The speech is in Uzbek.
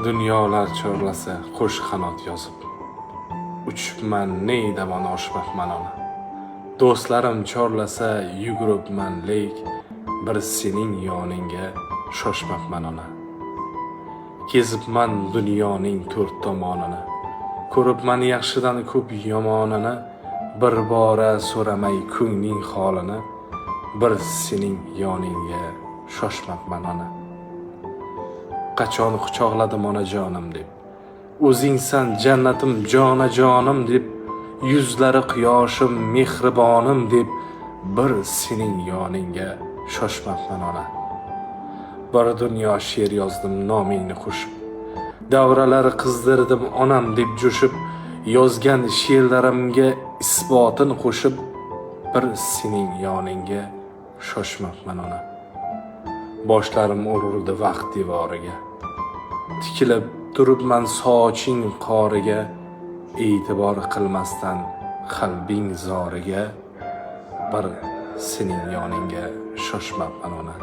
Dunyolar chorlasa qo'sh qanot yozib, uchibman neydamon oshmaqman ona. Do'stlarim chorlasa yuguribman lek, bir sening yoningga shoshmaqman ona. Kezibman dunyoning to'rt tomonini, ko'ribman yaxshidan ko'p yomonini, bir bora so'ramay ko'ngling holini, bir sening yoningga shoshmaqman ona. Qachon quchoqladim onajonim deb, o'zingsan jannatim jonajonim deb, yuzlari quyoshim mehribonim deb, bir sening yoningga shoshmaqman ona. Bir dunyo she'r yozdim nomingni qo'shib, davralar qizdirdim onam deb jo'shib, yozgan she'rlarimga isbotin qo'shib, bir sening yoningga shoshmaqman ona. Boshlarim urildi vaqt devoriga, tikilib turibman soching qoriga, e'tibor qilmasdan qalbing zoriga, bir sening yoningga shoshmaqman ona.